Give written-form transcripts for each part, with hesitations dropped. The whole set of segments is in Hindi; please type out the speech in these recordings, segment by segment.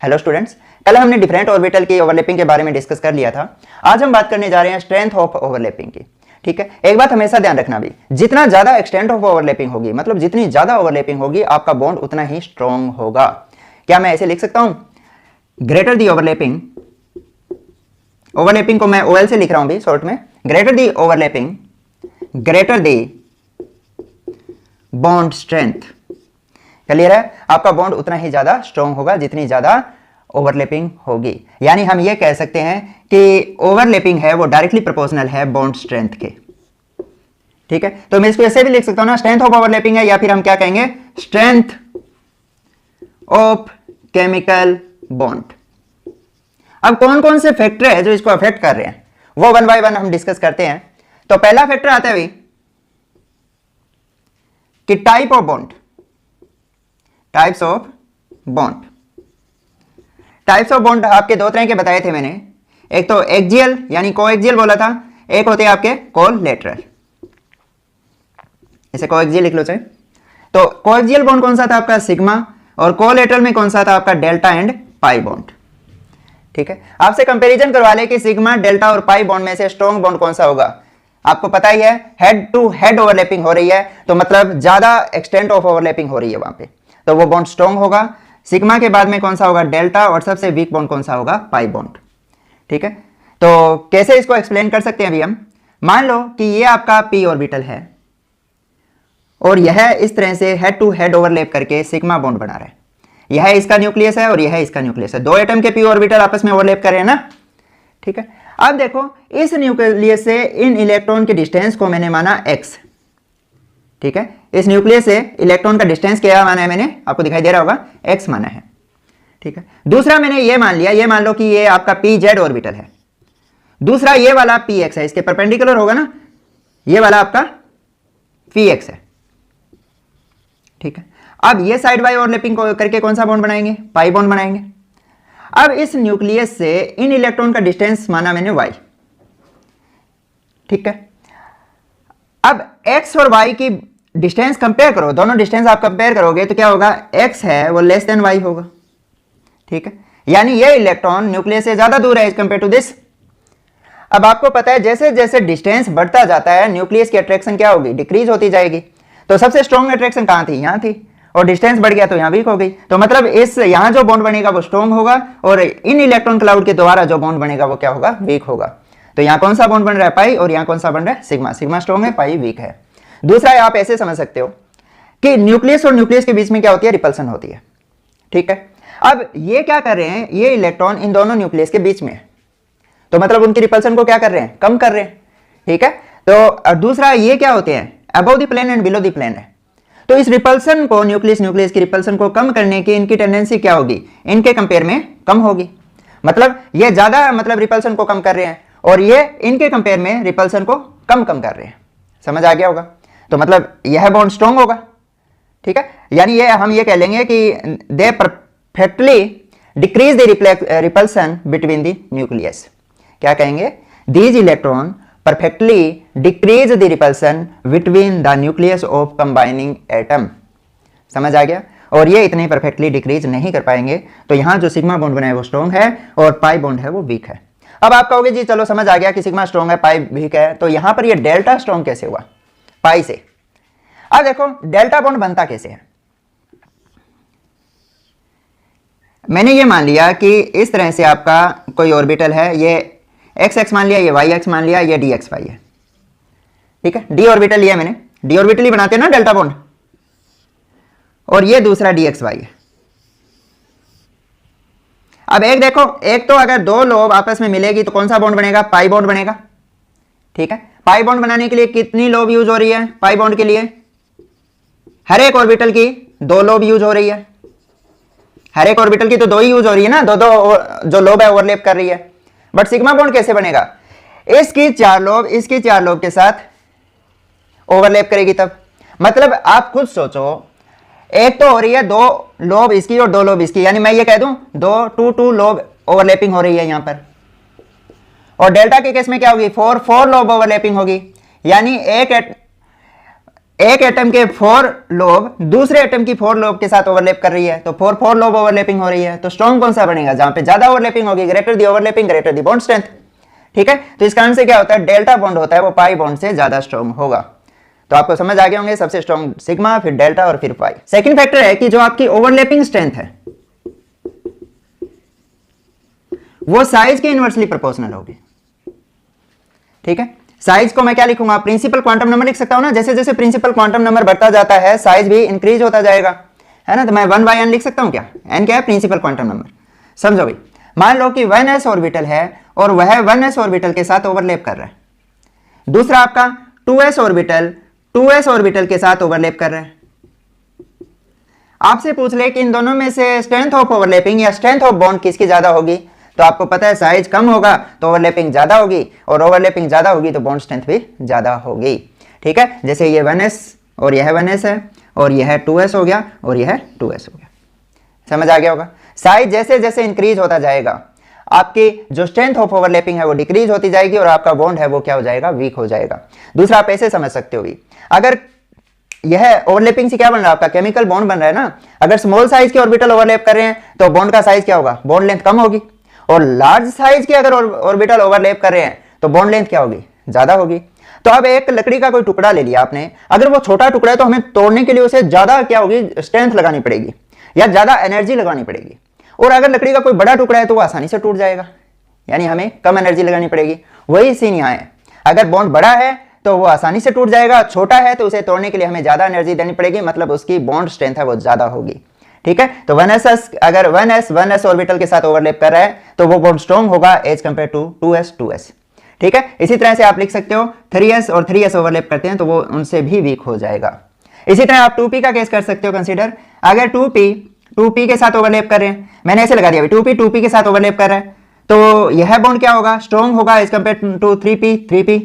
हेलो स्टूडेंट्स, कल हमने डिफरेंट ऑर्बिटल की ओवरलैपिंग के बारे में डिस्कस कर लिया था। आज हम बात करने जा रहे हैं स्ट्रेंथ ऑफ ओवरलैपिंग की। ठीक है, एक बात हमेशा ध्यान रखना भी, जितना ज्यादा एक्सटेंट ऑफ ओवरलैपिंग होगी, मतलब जितनी ज्यादा ओवरलैपिंग होगी आपका बॉन्ड उतना ही स्ट्रॉन्ग होगा। क्या मैं ऐसे लिख सकता हूं, ग्रेटर दी ओवरलैपिंग, ओवरलैपिंग को मैं OL से लिख रहा हूं भी शॉर्ट में, ग्रेटर दी ओवरलैपिंग ग्रेटर दी बॉन्ड स्ट्रेंथ। क्लियर है, आपका बॉन्ड उतना ही ज्यादा स्ट्रॉन्ग होगा जितनी ज्यादा ओवरलैपिंग होगी। यानी हम ये कह सकते हैं कि ओवरलैपिंग है वो डायरेक्टली प्रोपोर्शनल है बॉन्ड स्ट्रेंथ के। ठीक है, तो मैं इसको ऐसे भी लिख सकता हूं ना, स्ट्रेंथ ऑफ ओवरलैपिंग है, या फिर हम क्या कहेंगे, स्ट्रेंथ ऑफ केमिकल बॉन्ड। अब कौन कौन से फैक्टर है जो इसको अफेक्ट कर रहे हैं वो वन बाय वन हम डिस्कस करते हैं। तो पहला फैक्टर आता है भाई कि type of bond, types of bond. Types of bond आपके दो तरह के बताए थे मैंने, एक तो एक्सियल यानी कोएक्सियल बोला था, एक होते हैं आपके कोलैटरल। इसे कोएक्सियल लिख लो चाहे। तो कोएक्सियल बॉन्ड कौन सा था आपका, सिग्मा, और कोलैटरल में कौन सा था आपका, डेल्टा एंड पाई बॉन्ड। ठीक है, आपसे कंपैरिजन करवा ले कि सिग्मा, डेल्टा और पाई बॉन्ड में से स्ट्रॉन्ग बॉन्ड कौन सा होगा। आपको पता ही है हेड टू हेड ओवरलैपिंग हो रही है, तो मतलब ज्यादा एक्सटेंट ऑफ ओवरलैपिंग हो रही है वहां पे, तो वो बॉन्ड स्ट्रॉन्ग होगा। सिग्मा के बाद में कौन सा होगा, डेल्टा, और सबसे वीक बॉन्ड कौन सा होगा, पाई बॉन्ड। ठीक है, तो कैसे इसको एक्सप्लेन कर सकते हैं अभी हम। मान लो कि ये आपका पी ऑर्बिटल है और यह इस तरह से हेड टू हेड ओवरलैप करके सिग्मा बॉन्ड बना रहा है। यह इसका न्यूक्लियस है और यह इसका न्यूक्लियस है, दो एटम के पी ऑर्बिटल आपस में ओवरलैप कर रहे हैं ना। ठीक है, अब देखो इस न्यूक्लियस से इन इलेक्ट्रॉन के डिस्टेंस को मैंने माना x। ठीक है, इस न्यूक्लियस से इलेक्ट्रॉन का डिस्टेंस क्या माना है मैंने, आपको दिखाई दे रहा होगा, x माना है। ठीक है, दूसरा मैंने ये मान लिया, ये मान लो कि ये आपका pz ऑर्बिटल है, दूसरा ये वाला px है, इसके परपेंडिकुलर होगा ना, ये वाला आपका px है। ठीक है, अब ये साइड बाय ओवरलैपिंग करके कौन सा बॉन्ड बनाएंगे, पाई बॉन्ड बनाएंगे। अब इस न्यूक्लियस से इन इलेक्ट्रॉन का डिस्टेंस माना मैंने y। ठीक है, अब x और y की डिस्टेंस कंपेयर करो, दोनों डिस्टेंस आप कंपेयर करोगे तो क्या होगा, x है वो लेस देन y होगा। ठीक है, यानी ये इलेक्ट्रॉन न्यूक्लियस से ज्यादा दूर है एज कंपेयर टू दिस। अब आपको पता है जैसे जैसे डिस्टेंस बढ़ता जाता है न्यूक्लियस की अट्रैक्शन क्या होगी, डिक्रीज होती जाएगी। तो सबसे स्ट्रॉन्ग अट्रैक्शन कहां थी, यहां थी, और डिस्टेंस बढ़ गया तो यहां वीक हो गई। तो मतलब इस यहां जो बॉन्ड बनेगा वो स्ट्रॉन्ग होगा और इन इलेक्ट्रॉन क्लाउड के द्वारा जो बॉन्ड बनेगा वो क्या होगा, वीक होगा। तो यहां कौन सा बॉन्ड बन रहा है, पाई, और यहां कौन सा बन रहा है, सिग्मा। सिग्मा स्ट्रॉन्ग है, पाई वीक है। दूसरा आप ऐसे समझ सकते हो कि न्यूक्लियस और न्यूक्लियस के बीच में क्या होती है, रिपल्सन होती है। ठीक है, अब ये क्या कर रहे हैं, ये इलेक्ट्रॉन इन दोनों न्यूक्लियस के बीच में है, तो मतलब उनकी रिपल्सन को क्या कर रहे हैं, कम कर रहे हैं। ठीक है, तो दूसरा ये क्या होते हैं, above the plane and below the plane है। तो इस रिपल्सन को, न्यूक्लियस न्यूक्लियस की रिपल्सन को कम करने की इनकी टेंडेंसी क्या होगी, इनके कंपेयर में कम होगी। मतलब ये ज्यादा मतलब रिपल्सन को कम कर रहे हैं और ये इनके कंपेयर में रिपल्सन को कम कम कर रहे हैं। समझ आ गया होगा, तो मतलब यह बॉन्ड स्ट्रॉन्ग होगा। ठीक है, यानी ये हम ये कह लेंगे कि they perfectly decrease the repulsion between the nucleus. क्या कहेंगे, these electron perfectly decrease the repulsion between the nucleus of combining atom। समझ आ गया, और ये इतने परफेक्टली डिक्रीज नहीं कर पाएंगे। तो यहां जो सिग्मा बॉन्ड बना है वो स्ट्रॉन्ग है और पाई बॉन्ड है वो वीक है। अब आप कहोगे जी चलो समझ आ गया कि सिग्मा स्ट्रॉन्ग है, पाई वीक है, तो यहां पर ये डेल्टा स्ट्रॉन्ग कैसे हुआ, पाई से। अब देखो डेल्टा बॉन्ड बनता कैसे है। मैंने ये मान लिया कि इस तरह से आपका कोई ऑर्बिटल है, ये एक्स एक्स मान लिया, ये वाई एक्स मान लिया, ये डी एक्स वाई है। ठीक है, डी ऑर्बिटल लिया मैंने, डी ऑर्बिटल ही बनाते हैं ना डेल्टा बॉन्ड, और ये दूसरा डी एक्स वाई है। अब एक देखो, एक तो अगर दो लोब आपस में मिलेगी तो कौन सा बॉन्ड बनेगा, पाई बॉन्ड बनेगा। ठीक है, पाई बॉन्ड बनाने के लिए कितनी लोब यूज हो रही है, पाई बॉन्ड के लिए हर एक ऑर्बिटल की दो लोब यूज हो रही है। हर एक ऑर्बिटल की तो दो ही यूज हो रही है ना, दो दो जो लोब है ओवरलैप कर रही है। बट सिग्मा बॉन्ड कैसे बनेगा, इसकी चार लोब इसकी चार लोब के साथ ओवरलैप करेगी तब। मतलब आप खुद सोचो, एक तो हो रही है दो लोब इसकी और दो लोब इसकी, यानी मैं ये कह दूं दो टू लोब ओवरलैपिंग हो रही है यहां पर। और डेल्टा के केस में क्या होगी, फोर लोब ओवरलैपिंग होगी, यानी एक एटम के 4 लोब दूसरे एटम की 4 लोब के साथ ओवरलैप कर रही है, तो 4 लोब ओवरलैपिंग हो रही है, तो स्ट्रॉन्ग कौन सा बनेगा? जहां पे ज्यादा ओवरलैपिंग होगी, ग्रेटर दी ओवरलैपिंग ग्रेटर दी बॉन्ड स्ट्रेंथ। ठीक है, तो इस कारण से क्या होता है, डेल्टा बॉन्ड होता है वो पाई बॉन्ड से ज्यादा स्ट्रॉन्ग होगा। तो आपको समझ आ गए होंगे, सबसे स्ट्रॉन्ग सिग्मा, फिर डेल्टा और फिर पाई। सेकंड फैक्टर है कि जो आपकी ओवरलैपिंग स्ट्रेंथ है वो साइज के इनवर्सली प्रोपोर्शनल होगी। ठीक है, साइज को मैं क्या लिखूंगा? प्रिंसिपल क्वांटम नंबर लिख सकता हूं ना। जैसे जैसे प्रिंसिपल क्वांटम नंबर बढ़ता जाता है साइज भी इंक्रीज होता जाएगा, है ना। तो मैं 1/n लिख सकता हूं क्या? n क्या है? Principal quantum number. समझो भाई, मान लो कि 1s ऑर्बिटल है और वह 1s ऑर्बिटल के साथ ओवरलैप कर रहा है। दूसरा आपका 2s ऑर्बिटल 2s ऑर्बिटल के साथ ओवरलैप कर रहा है। आपसे पूछ ले कि इन दोनों में से स्ट्रेंथ ऑफ ओवरलैपिंग या स्ट्रेंथ ऑफ बॉन्ड किसकी ज्यादा होगी, तो आपको पता है साइज कम होगा तो ओवरलैपिंग ज्यादा होगी, और ओवरलैपिंग ज्यादा होगी तो बॉन्ड स्ट्रेंथ भी ज्यादा होगी। ठीक है, जैसे ये 1s और यह 1s है, और यह 2s हो गया, और यह 2s हो गया। समझ आ गया होगा। साइज जैसे जैसे इंक्रीज होता जाएगा आपकी जो स्ट्रेंथ ऑफ ओवरलैपिंग है वो डिक्रीज होती जाएगी, और आपका बॉन्ड है वो क्या हो जाएगा? वीक हो जाएगा। दूसरा आप ऐसे समझ सकते हो भी, अगर यह ओवरलैपिंग से क्या बन रहा है? आपका केमिकल बॉन्ड बन रहा है ना। अगर स्मॉल साइज के ऑर्बिटल ओवरलैप कर रहे हैं तो बॉन्ड का साइज क्या होगा? बॉन्ड लेंथ कम होगी। और लार्ज साइज के अगर ऑर्बिटल ओवरलैप कर रहे हैं तो बॉन्ड लेंथ क्या होगी? ज्यादा होगी। तो अब एक लकड़ी का कोई टुकड़ा ले लिया आपने, अगर वो छोटा टुकड़ा है तो हमें तोड़ने के लिए उसे ज्यादा क्या होगी? स्ट्रेंथ लगानी पड़ेगी या ज्यादा एनर्जी लगानी पड़ेगी। और अगर लकड़ी का कोई बड़ा टुकड़ा है तो वो आसानी से टूट जाएगा, यानी हमें कम एनर्जी लगानी पड़ेगी। वही सीन यहाँ है, अगर बॉन्ड बड़ा है तो वो आसानी से टूट जाएगा, छोटा है तो उसे तोड़ने के लिए हमें ज्यादा एनर्जी देनी पड़ेगी, मतलब उसकी बॉन्ड स्ट्रेंथ है वो ज्यादा होगी। ठीक है, तो 1s अगर 1s ऑर्बिटल के साथ ओवरलैप कर रहा है तो वो बॉन्ड स्ट्रॉन्ग होगा एज कंपेयर टू 2s। ठीक है, इसी तरह से आप लिख सकते हो 3s और 3s ओवरलैप करते हैं तो वो उनसे भी वीक हो जाएगा। इसी तरह आप 2p का केस कर सकते हो कंसीडर। अगर 2p के साथ ओवरलैप कर रहे हैं, मैंने ऐसे लगा दिया 2p के साथ ओवरलैप कर रहा है, तो यह बॉन्ड क्या होगा? स्ट्रॉन्ग होगा एज कंपेयर टू 3p,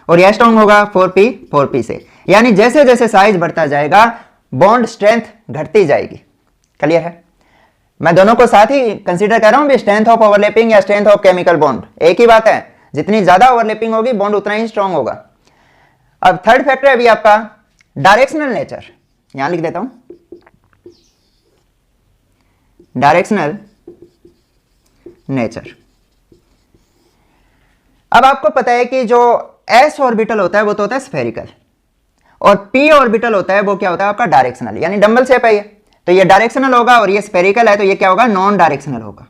और यह स्ट्रॉन्ग होगा 4p से। यानी जैसे जैसे साइज बढ़ता जाएगा बॉन्ड स्ट्रेंथ घटती जाएगी। क्लियर है? मैं दोनों को साथ ही कंसीडर कर रहा हूं, स्ट्रेंथ ऑफ ओवरलैपिंग या स्ट्रेंथ ऑफ केमिकल बॉन्ड एक ही बात है। जितनी ज्यादा ओवरलैपिंग होगी बॉन्ड उतना ही स्ट्रॉन्ग होगा। अब थर्ड फैक्टर है अभी आपका डायरेक्शनल नेचर, यहां लिख देता हूं डायरेक्शनल नेचर। अब आपको पता है कि जो s ऑर्बिटल होता है वो तो होता है स्फेरिकल, और p ऑर्बिटल होता है वो क्या होता है? आपका डायरेक्शनल, यानी डंबल शेप है ये, तो ये डायरेक्शनल होगा, और ये स्फेरिकल है तो ये क्या होगा? नॉन डायरेक्शनल होगा।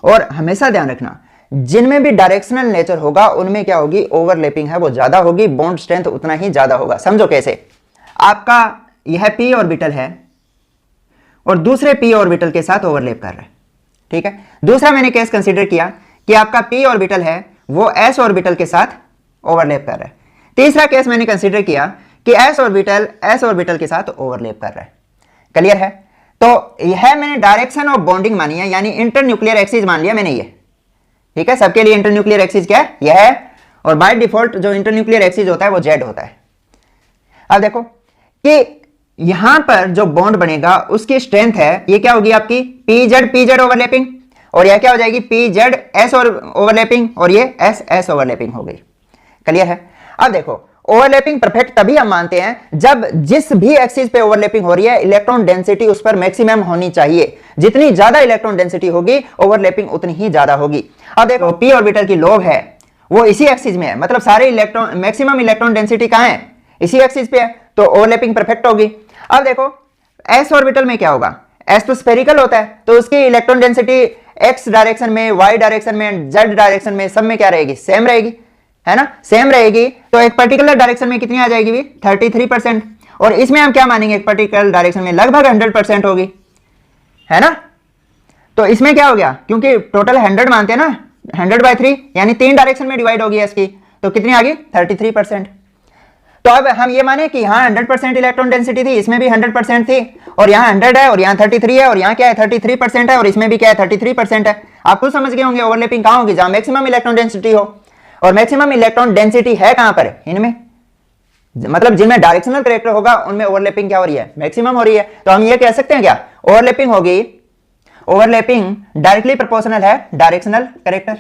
और हमेशा ध्यान रखना, जिनमें भी डायरेक्शनल नेचर होगा उनमें क्या होगी? ओवरलैपिंग है वो ज्यादा होगी, बॉन्ड स्ट्रेंथ उतना ही ज्यादा होगा। समझो कैसे? आपका यह p ऑर्बिटल है और दूसरे p ऑर्बिटल के साथ ओवरलैप कर रहा है। ठीक है, दूसरा मैंने केस कंसीडर किया कि आपका p ऑर्बिटल है वो s ऑर्बिटल के साथ ओवरलैप कर रहा है। तीसरा केस मैंने कंसीडर किया कि s ऑर्बिटल के साथ ओवरलैप कर रहा है। क्लियर है? तो यह मैंने डायरेक्शन ऑफ बॉन्डिंग मानी है, यानी इंटरन्यूक्लियर एक्सिस मान लिया मैंने ये। ठीक है, सबके लिए इंटरन्यूक्लियर एक्सिस क्या है? यह है, और बाय डिफॉल्ट जो इंटरन्यूक्लियर एक्सिस होता है वो z होता है। अब देखो कि यहां पर जो बॉन्ड बनेगा उसकी स्ट्रेंथ है ये क्या होगी? आपकी pz ओवरलैपिंग, और यह क्या हो जाएगी? pz s ओवरलैपिंग, और ये s ओवरलैपिंग हो गई। क्लियर है? अब देखो ओवरलैपिंग परफेक्ट तभी हम मानते हैं जब जिस भी एक्सिस पे ओवरलैपिंग हो रही है इलेक्ट्रॉन डेंसिटी उस पर मैक्सिमम होनी चाहिए। जितनी ज्यादा इलेक्ट्रॉन डेंसिटी होगी ओवरलैपिंग उतनी ही ज्यादा होगी। अब देखो p ऑर्बिटल की लोब है वो इसी एक्सिस में है, मतलब सारे इलेक्ट्रॉन मैक्सिमम इलेक्ट्रॉन डेंसिटी कहां है? इसी एक्सिस पे है, तो ओवरलैपिंग परफेक्ट होगी। अब देखो s ऑर्बिटल में क्या होगा? s तो स्फेरिकल होता है तो उसकी इलेक्ट्रॉन डेंसिटी x डायरेक्शन में, y डायरेक्शन में, z डायरेक्शन में सब में क्या रहेगी? सेम रहेगी, है ना? सेम रहेगी। तो एक पर्टिकुलर डायरेक्शन में कितनी आ जाएगी भी? 33%। और इसमें हम क्या मानेंगे? एक पर्टिकुलर डायरेक्शन में लगभग 100% होगी, है ना? तो इसमें क्या हो गया? क्योंकि टोटल 100 मानते हैं ना, 100/3 यानी 3 डायरेक्शन में डिवाइड होगी इसकी, तो कितनी आ गई? 33%। तो अब हम ये माने कि यहाँ 100% इलेक्ट्रॉन डेंसिटी थी, इसमें भी 100% थी, और यहाँ 100 है और यहाँ 33 है, और यहाँ क्या है? 33% है, और इसमें भी क्या है? 33% है। आप खुद समझ गए होंगे ओवरलैपिंग कहाँ होगी? जहां मैक्सिमम इलेक्ट्रॉन डेंसिटी हो, और मैक्सिमम इलेक्ट्रॉन डेंसिटी है कहां पर? इनमें, मतलब जिनमें डायरेक्शनल कैरेक्टर होगा उनमें ओवरलैपिंग क्या हो रही है? मैक्सिमम हो रही है। तो हम ये कह सकते हैं क्या? ओवरलैपिंग होगी, ओवरलैपिंग डायरेक्टली प्रोपोर्शनल है डायरेक्शनल कैरेक्टर।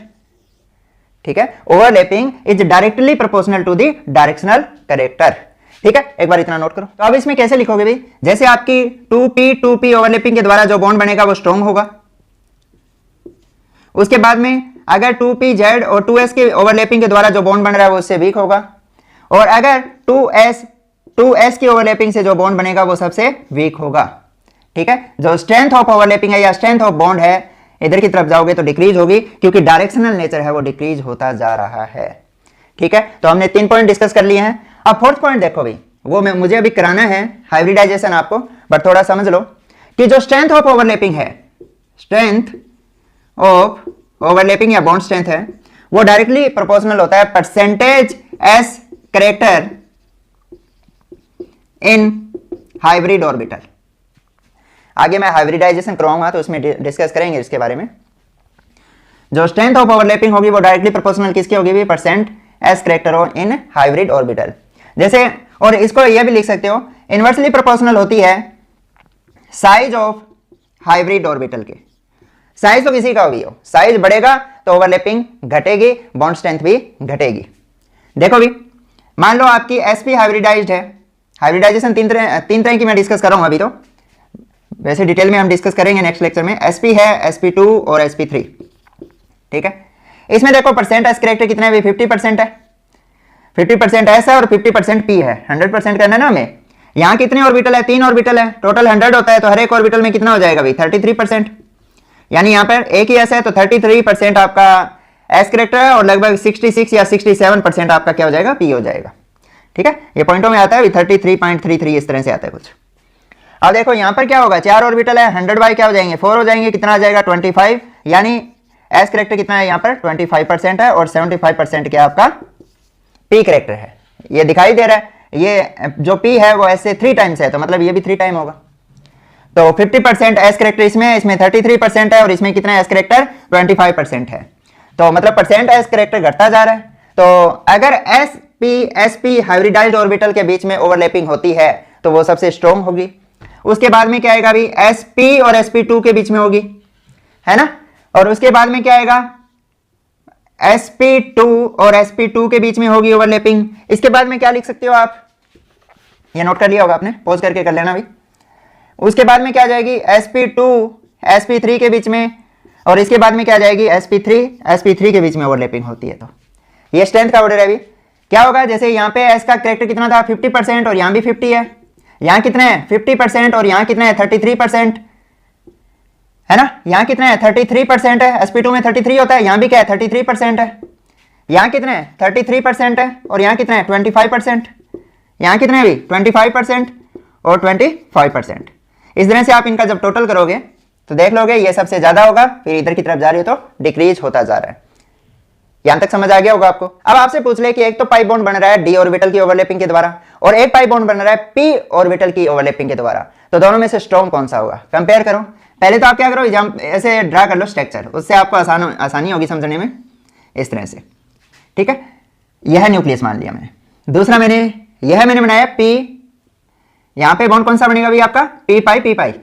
ठीक है, overlapping is directly proportional to the directional character. ठीक है, एक बार इतना नोट करो। तो अब इसमें कैसे लिखोगे भाई, जैसे आपकी 2p ओवरलैपिंग के द्वारा जो बॉन्ड बनेगा वो स्ट्रॉन्ग होगा। उसके बाद में अगर 2pz और 2s के ओवरलैपिंग के द्वारा जो बॉन्ड बन रहा है वो उससे वीक होगा, और अगर 2s की ओवरलैपिंग से जो बॉन्ड बनेगा वो सबसे वीक होगा। ठीक है, जो स्ट्रेंथ ऑफ ओवरलैपिंग है या स्ट्रेंथ ऑफ बॉन्ड है, इधर की तरफ जाओगे तो डिक्रीज होगी, क्योंकि डायरेक्शनल नेचर है वो डिक्रीज होता जा रहा है। ठीक है, तो हमने 3 पॉइंट डिस्कस कर लिए हैं। अब 4th पॉइंट देखो भाई, वो मुझे अभी कराना है हाइब्रिडाइजेशन आपको, बट थोड़ा समझ लो कि जो स्ट्रेंथ ऑफ ओवरलैपिंग है, स्ट्रेंथ ऑफ ओवरलैपिंग या बॉन्ड स्ट्रेंथ है, वो डायरेक्टली प्रोपोर्शनल होता है percentage S character in hybrid orbital. आगे मैं हाइब्रिडाइजेशन करवाऊंगा तो उसमें डिस्कस करेंगे इसके बारे में। जो स्ट्रेंथ ऑफ ओवरलैपिंग होगी वो डायरेक्टली प्रोपोर्शनल किसकी होगी भी, percent S character in hybrid orbital. जैसे, और इसको ये भी लिख सकते हो, इनवर्सली प्रोपोर्शनल होती है साइज ऑफ हाइब्रिड ऑर्बिटल के। साइज तो किसी का भी हो, साइज बढ़ेगा तो ओवरलैपिंग घटेगी, बॉन्ड स्ट्रेंथ भी घटेगी। देखो भी, मान लो आपकी sp हाइब्रिडाइज्ड है। हाइब्रिडाइजेशन तीन तरह की मैं डिस्कस कर रहा हूं अभी, तो वैसे डिटेल में हम डिस्कस करेंगे नेक्स्ट लेक्चर में। sp है, sp2 और sp3। ठीक है, इसमें देखो परसेंट एस कैरेक्टर कितना है, 50% है। 50% एस है और 50% पी है। 100% करना है ना हमें। यहाँ कितने ऑर्बिटल है, 3 ऑर्बिटल है, टोटल 100 होता है, तो हर एक ऑर्बिटल में कितना हो जाएगा भाई, 33%। यानी यहाँ पर एक ही एस है तो 33% आपका एस कैरेक्टर है, और लगभग 66 या 67% आपका क्या हो जाएगा, पी हो जाएगा। ठीक है, ये पॉइंटों में आता है 33.33, इस तरह से आता है कुछ। अब देखो यहाँ पर क्या होगा, 4 ऑर्बिटल है, 100 बाई क्या हो जाएंगे, 4 हो जाएंगे, कितना आ जाएगा 25। यानी एस कैरेक्टर कितना है यहाँ पर 25% है, और 75% क्या आपका पी कैरेक्टर है। ये दिखाई दे रहा है, ये जो पी है वो एस से 3 टाइम्स है, तो मतलब ये भी 3 टाइम होगा। तो 50% एस कैरेक्टर इसमें 33% है, और इसमें कितना एस कैरेक्टर 25% है। तो मतलब परसेंट एस कैरेक्टर घटता जा रहा है। तो अगर sp हाइब्रिडाइज्ड ऑर्बिटल के बीच में ओवरलैपिंग होती है तो वो सबसे स्ट्रॉन्ग होगी। उसके बाद में क्या आएगा भी, sp और sp2 के बीच में होगी, है ना। और उसके बाद में क्या आएगा, sp2 और sp2 के बीच में होगी ओवरलैपिंग। इसके बाद में क्या लिख सकते हो आप, ये नोट कर लिया होगा आपने, पॉज करके कर लेना भी। उसके बाद में क्या आ जाएगी, sp2 sp3 के बीच में, और इसके बाद में क्या आ जाएगी, sp3 के बीच में ओवरलैपिंग होती है। तो ये स्ट्रेंथ का ऑर्डर है भी। क्या होगा, जैसे यहाँ पे s का कैरेक्टर कितना था 50%, और यहाँ भी 50 है। यहाँ कितना है 50%, और यहाँ कितना है 33%, है ना। यहाँ कितना है 33% है, sp2 में 33 होता है, यहाँ भी क्या है 33% है। यहाँ कितना है 33% है, और यहाँ कितना है 25%। यहाँ कितना है भी 25% और 25%। इस तरह से आप इनका जब टोटल करोगे तो देख लोगे ये सबसे ज्यादा होगा, फिर इधर की तरफ जा रही हो तो डिक्रीज होता जा रहा है। यहां तक समझ आ गया होगा आपको। अब आपसे पूछ ले कि एक तो पाई बॉन्ड बन रहा है डी ऑर्बिटल की ओवरलैपिंग के द्वारा, और एक पाई बॉन्ड बन रहा है पी ऑर्बिटल की ओवरलैपिंग के द्वारा, तो दोनों में से स्ट्रॉन्ग कौन सा होगा, कंपेयर करो। पहले तो आप क्या करो, ऐसे ड्रा कर लो स्ट्रक्चर, उससे आपको आसानी होगी समझने में, इस तरह से। ठीक है, यह न्यूक्लियस मान लिया मैंने। दूसरा मैंने बनाया पी, यहां पे बॉन्ड कौन सा बनेगा भी आपका, पी पाई।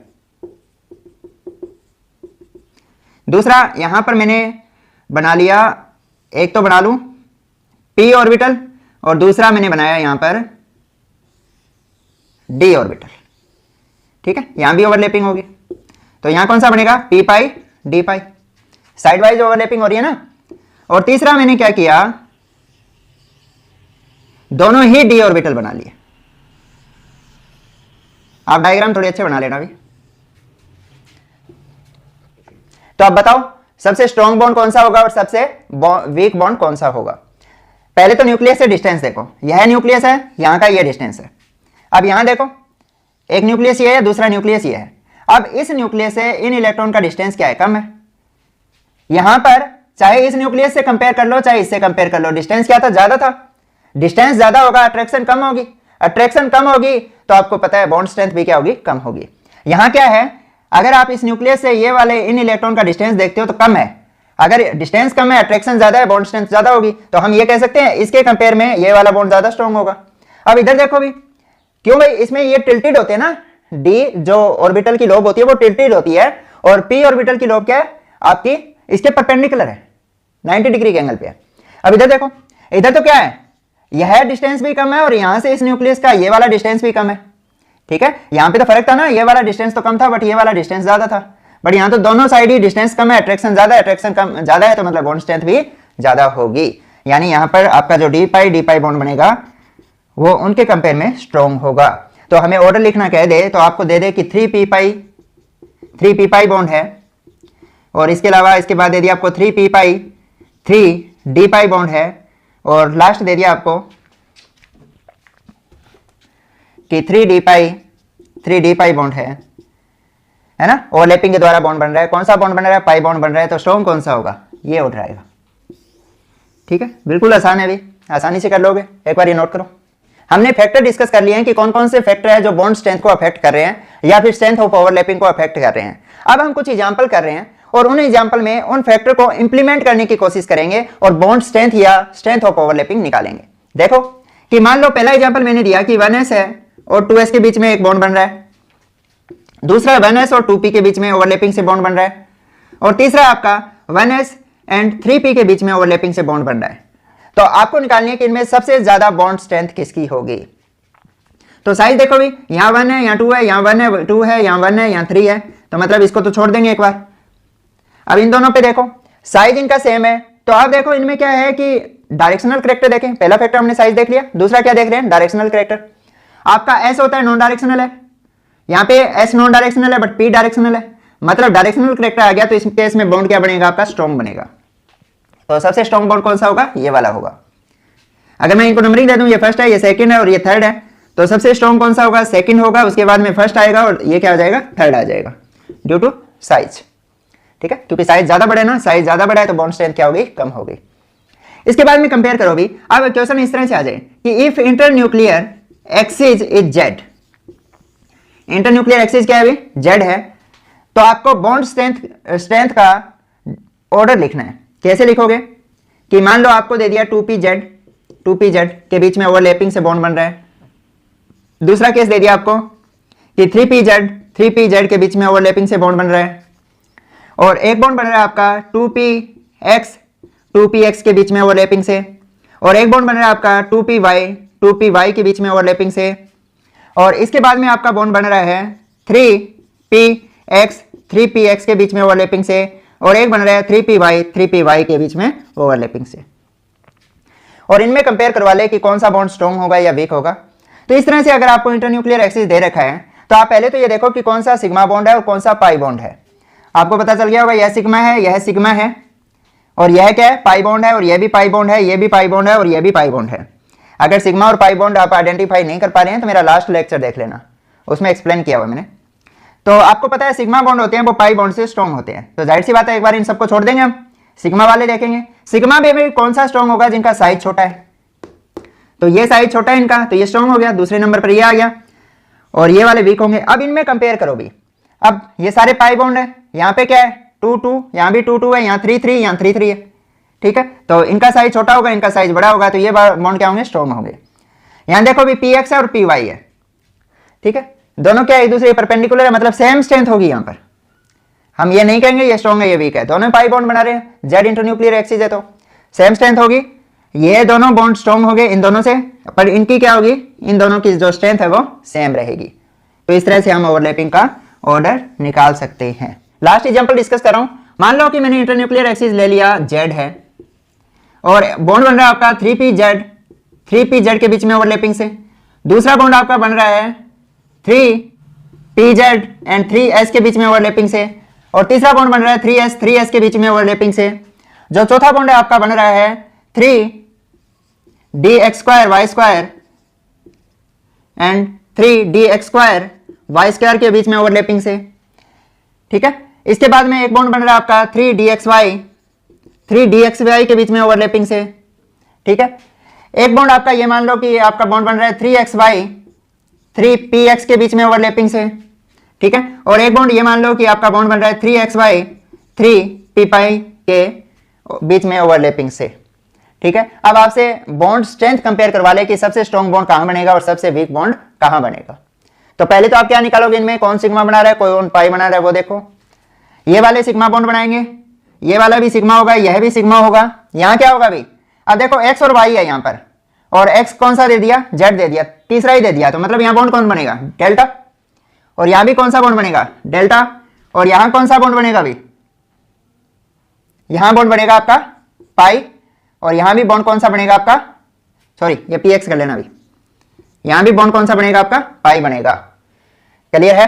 दूसरा यहां पर मैंने बना लिया, एक तो बना लूं पी ऑर्बिटल, और दूसरा मैंने बनाया यहां पर डी ऑर्बिटल। ठीक है, यहां भी ओवरलैपिंग होगी, तो यहां कौन सा बनेगा, पी पाई डी पाई, साइड वाइज ओवरलैपिंग हो रही है ना। और तीसरा मैंने क्या किया, दोनों ही डी ऑर्बिटल बना लिए। आप डायग्राम थोड़े अच्छे बना लेना भी। तो अब बताओ सबसे स्ट्रॉन्ग बॉन्ड कौन सा होगा और सबसे वीक बॉन्ड कौन सा होगा। पहले तो न्यूक्लियस से डिस्टेंस देखो, यह न्यूक्लियस है, यहां का यह डिस्टेंस है। अब यहां देखो, एक न्यूक्लियस ये है, दूसरा न्यूक्लियस ये है। अब इस न्यूक्लियस से इन इलेक्ट्रॉन का डिस्टेंस क्या है, कम है। यहां पर चाहे इस न्यूक्लियस से कंपेयर कर लो, चाहे इससे कंपेयर कर लो, डिस्टेंस क्या था, ज्यादा था। डिस्टेंस ज्यादा होगा, अट्रैक्शन कम होगी। अट्रैक्शन कम होगी तो आपको पता है बॉन्ड स्ट्रेंथ भी क्या होगी, कम होगी। यहां क्या है, अगर आप इस न्यूक्लियस से ये वाले इन इलेक्ट्रॉन का डिस्टेंस देखते हो तो कम है। अगर डिस्टेंस कम है, अट्रैक्शन ज्यादा है, बॉन्ड स्ट्रेंथ ज्यादा होगी, तो हम ये कह सकते हैं इसके कंपेयर में ये वाला बॉन्ड ज्यादा स्ट्रॉन्ग होगा। अब इधर देखो भी, क्यों भाई, इसमें ये टिल्टेड होते हैं ना, डी जो ऑर्बिटल की लोब होती है वो टिल्टेड होती है, और पी ऑर्बिटल की लोब क्या है आपकी, इसके परपेंडिकुलर है, 90 डिग्री के एंगल पे है। अब इधर देखो, इधर तो क्या है, यह डिस्टेंस भी कम है और यहां से इस न्यूक्लियस का ये वाला डिस्टेंस भी कम है, ठीक है। यहां पे तो फर्क था ना, ये वाला डिस्टेंस तो कम था बट ये वाला डिस्टेंस ज्यादा था, बट यहां तो दोनों साइड ही डिस्टेंस कम है, अट्रैक्शन ज्यादा है, अट्रैक्शन कम ज्यादा है, तो मतलब बॉन्ड स्ट्रेंथ भी ज्यादा होगी। यानी यहां पर आपका जो डी पाई बॉन्ड बनेगा वो उनके कंपेयर में स्ट्रॉन्ग होगा। तो हमें ऑर्डर लिखना कह दे तो आपको दे दे कि 3p पाई बॉन्ड है, और इसके अलावा इसके बाद दे दिया आपको 3p पाई 3d पाई बॉन्ड है, और लास्ट दे दिया आपको कि 3d पाई बॉन्ड है ना। ओवरलैपिंग के द्वारा बॉन्ड बन रहा है, कौन सा बॉन्ड बन रहा है, पाई बॉन्ड बन रहा है, तो स्ट्रॉन्ग कौन सा होगा, ये ऑर्डर आएगा। ठीक है, बिल्कुल आसान है, भी आसानी से कर लोगे, एक बार ये नोट करो। हमने फैक्टर डिस्कस कर लिए हैं कि कौन कौन से फैक्टर है जो बॉन्ड स्ट्रेंथ को अफेक्ट कर रहे हैं या फिर स्ट्रेंथ ऑफ ओवरलैपिंग को अफेक्ट कर रहे हैं। अब हम कुछ एग्जांपल कर रहे हैं और उन एग्जांपल में उन फैक्टर को इंप्लीमेंट करने की कोशिश करेंगे और बॉन्ड स्ट्रेंथ या स्ट्रेंथ ऑफ ओवरलैपिंग निकालेंगे। देखो कि मान लो पहला एग्जांपल मैंने दिया कि 1s है और 2s के बीच में एक बॉन्ड बन रहा है, दूसरा 1s और 2p के बीच में ओवरलैपिंग से बॉन्ड बन रहा है, और तीसरा आपका 1s एंड 3p के बीच में ओवरलैपिंग से बॉन्ड बन रहा है। तो आपको निकालनी है कि इनमें सबसे ज्यादा बॉन्ड स्ट्रेंथ किसकी होगी। तो साइज देखो भी, यहां 1 है, यहां 2 है, यहां 1 है, 2 है, यहां 1 है, यहां 3 है, तो मतलब इसको तो छोड़ देंगे एक बार। अब इन दोनों पे देखो साइज इनका सेम है, तो आप देखो इनमें क्या है कि डायरेक्शनल कैरेक्टर देखें, पहला फैक्टर हमने साइज देख लिया, दूसरा क्या देख रहे हैं, डायरेक्शनल कैरेक्टर। आपका एस होता है नॉन डायरेक्शनल है, यहाँ पे एस नॉन डायरेक्शनल है बट पी डायरेक्शनल है, मतलब डायरेक्शनल कैरेक्टर आ गया, तो इस केस में बॉन्ड क्या बनेगा, आपका स्ट्रॉन्ग बनेगा। तो सबसे स्ट्रॉन्ग बॉन्ड कौन सा होगा, ये वाला होगा। अगर मैं इनको नंबरिंग दे दूं, ये फर्स्ट है, ये सेकंड है और ये थर्ड है, तो सबसे स्ट्रॉन्ग कौन सा होगा, सेकंड होगा, उसके बाद में फर्स्ट आएगा और ये क्या आ जाएगा, थर्ड आ जाएगा, ड्यू टू साइज। ठीक है, क्योंकि साइज ज्यादा बड़े ना, साइज ज्यादा बड़ा है तो बॉन्ड स्ट्रेंथ क्या होगी, कम होगी। इसके बाद में कंपेयर करो भी। अब क्वेश्चन इस तरह से आ जाए कि if internuclear axis is Z, internuclear axis क्या है अभी, जेड है, तो आपको बॉन्ड स्ट्रेंथ का ऑर्डर लिखना है। कैसे लिखोगे कि मान लो आपको दे दिया 2p जेड के बीच में ओवरलैपिंग से बॉन्ड बन रहा है, दूसरा केस दे दिया आपको कि 3p जेड के बीच में ओवरलैपिंग से बॉन्ड बन रहा है, और एक बॉन्ड बन रहा है आपका 2px के बीच में ओवरलैपिंग से, और एक बॉन्ड बन रहा है आपका 2py के बीच में ओवरलैपिंग से, और इसके बाद में आपका बॉन्ड बन रहा है 3px के बीच में ओवरलैपिंग से, और एक बन रहा है 3py के बीच में ओवरलैपिंग से। और इनमें कंपेयर करवा ले कि कौन सा बॉन्ड स्ट्रॉन्ग होगा या वीक होगा। तो इस तरह से अगर आपको इंटरन्यूक्लियर एक्सिस दे रखा है तो आप पहले तो ये देखो कि कौन सा सिग्मा बॉन्ड है और कौन सा पाई बॉन्ड है। आपको पता चल गया होगा, यह सिग्मा है, यह सिग्मा है, और यह क्या है, पाई बॉन्ड है, और यह भी पाई बॉन्ड है, यह भी पाई बॉन्ड है, और यह भी पाई बॉन्ड है। अगर सिग्मा और पाई बॉन्ड आप आइडेंटिफाई नहीं कर पा रहे हैं तो मेरा लास्ट लेक्चर देख लेना, उसमें एक्सप्लेन किया हुआ मैंने। तो आपको पता है सिग्मा बॉन्ड होते हैं वो पाई बॉन्ड से स्ट्रॉन्ग होते हैं, तो जाहिर सी बात है एक बार इन सबको छोड़ देंगे हम, सिग्मा वाले देखेंगे। सिग्मा में कौन सा स्ट्रॉन्ग होगा, जिनका साइज छोटा है, तो ये साइज छोटा है इनका, तो ये स्ट्रॉन्ग हो गया, दूसरे नंबर पर ये आ गया, और ये वाले वीक होंगे। अब इनमें कंपेयर करो भी। अब ये सारे पाई बॉन्ड है, यहाँ पे क्या है 2 यहाँ भी 2 है, यहाँ 3 यहाँ 3 है, ठीक है। तो इनका साइज छोटा होगा, इनका साइज बड़ा होगा, तो ये बॉन्ड क्या होंगे, स्ट्रॉन्ग होंगे। यहाँ देखो भी px है और py है, ठीक है, दोनों क्या एक दूसरे परपेंडिकुलर है, मतलब सेम स्ट्रेंथ होगी। यहाँ पर हम ये नहीं कहेंगे ये स्ट्रॉन्ग है ये वीक है, दोनों पाई बॉन्ड बना रहे हैं, जेड इंटरन्यूक्लियर एक्सिस है तो सेम स्ट्रेंथ होगी। ये दोनों बॉन्ड स्ट्रॉन्ग हो गए इन दोनों से, पर इनकी क्या होगी, इन दोनों की जो स्ट्रेंथ है वो सेम रहेगी। तो इस तरह से हम ओवरलैपिंग का ऑर्डर निकाल सकते हैं। लास्ट एग्जांपल डिस्कस कर रहा हूं। मान लो कि मैंने इंटरन्यूक्लियर एक्सिस ले लिया, जेड है, और बॉन्ड बन रहा है आपका 3p जेड के बीच में ओवरलैपिंग से, दूसरा बॉन्ड आपका बन रहा है 3pz एंड 3s के बीच में ओवरलैपिंग से, और तीसरा बॉन्ड बन रहा है 3s के बीच में ओवरलैपिंग से। जो चौथा बॉन्ड है आपका बन रहा है 3dx2y2 एंड 3dx2y2 के बीच में ओवरलैपिंग से, ठीक है। इसके बाद में एक बॉन्ड बन रहा है आपका 3dxy के बीच में ओवरलैपिंग से, ठीक है। एक बॉन्ड आपका ये मान लो कि आपका बॉन्ड बन रहा है 3xy 3px के बीच में ओवरलैपिंग से, ठीक है। और एक बॉन्ड ये मान लो कि आपका बॉन्ड बन रहा है 3xy 3py के बीच में ओवरलैपिंग से, ठीक है। अब आपसे बॉन्ड स्ट्रेंथ कंपेयर करवा ले कि सबसे स्ट्रॉन्ग बॉन्ड कहां बनेगा और सबसे वीक बॉन्ड कहां बनेगा। तो पहले तो आप क्या निकालोगे, इनमें कौन सिग्मा बना रहा है, कौन पाई बना रहा है, वो देखो। ये वाले सिग्मा बॉन्ड बनाएंगे, ये वाला भी सिग्मा होगा, यह भी सिग्मा होगा। यहां क्या होगा भाई, अब देखो एक्स और वाई है, यहां पर और x कौन सा दे दिया, z दे दिया, तीसरा ही दे दिया, तो मतलब यहाँ बॉन्ड कौन बनेगा, डेल्टा। और यहाँ भी कौन सा बॉन्ड बनेगा, डेल्टा। और यहाँ कौन सा बॉन्ड बनेगा, अभी यहाँ बॉन्ड बनेगा आपका पाई, और यहाँ भी बॉन्ड कौन सा बनेगा आपका, सॉरी ये पी एक्स कर लेना अभी, यहाँ भी बॉन्ड कौन सा बनेगा आपका, पाई बनेगा। क्लियर है।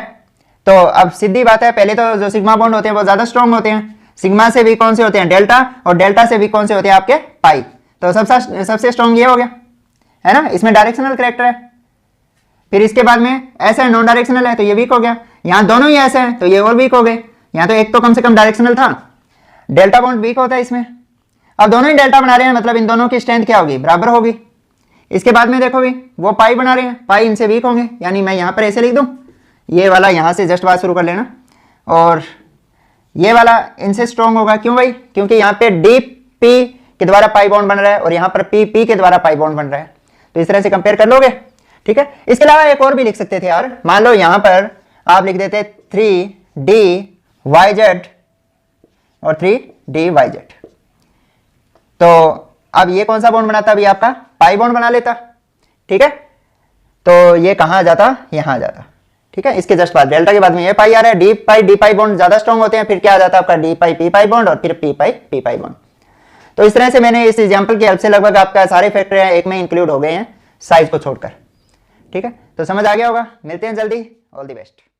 तो अब सीधी बात है, पहले तो जो सिग्मा बॉन्ड होते हैं वो ज्यादा स्ट्रॉन्ग होते हैं, सिग्मा से भी कौन से होते हैं, डेल्टा, और डेल्टा से भी कौन से होते हैं आपके, पाई। तो सबसे स्ट्रॉन्ग ये हो गया, है ना, इसमें डायरेक्शनल करेक्टर है। फिर इसके बाद में ऐसा नॉन डायरेक्शनल है तो ये वीक हो गया, यहाँ दोनों ही ऐसे हैं तो ये और वीक हो गए, यहाँ तो एक तो कम से कम डायरेक्शनल था, डेल्टा बॉन्ड वीक होता है इसमें। अब दोनों ही डेल्टा बना रहे हैं, मतलब इन दोनों की स्ट्रेंथ क्या होगी, बराबर होगी। इसके बाद में देखो भी वो पाई बना रहे हैं, पाई इनसे वीक होंगे, यानी मैं यहाँ पर ऐसे लिख दूँ, ये वाला यहाँ से जस्ट बात शुरू कर लेना, और ये वाला इनसे स्ट्रॉन्ग होगा। क्यों भाई, क्योंकि यहाँ पे डी पी के द्वारा पाई बॉन्ड बन रहा है और यहाँ पर पी पी के द्वारा पाई बॉन्ड बन रहा है, तो इस तरह से कंपेयर कर लोगे। ठीक है, इसके अलावा एक और भी लिख सकते थे यार, मान लो यहाँ पर आप लिख देते 3DYZ और 3DYZ, तो अब ये कौन सा बॉन्ड बनाता, अभी आपका पाई बॉन्ड बना लेता। ठीक है, तो ये कहाँ आ जाता, यहाँ आ जाता। ठीक है, इसके जस्ट बाद डेल्टा के बाद में ये पाई आ रहा है, डी पाई बॉन्ड ज्यादा स्ट्रॉन्ग होते हैं, फिर क्या आ जाता है आपका डी पाई पी पाई बॉन्ड, और फिर पी पाई बॉन्ड। तो इस तरह से मैंने इस एग्जांपल की हेल्प से लगभग आपका सारे फैक्टर एक में इंक्लूड हो गए हैं, साइज को छोड़कर। ठीक है, तो समझ आ गया होगा, मिलते हैं जल्दी, ऑल द बेस्ट।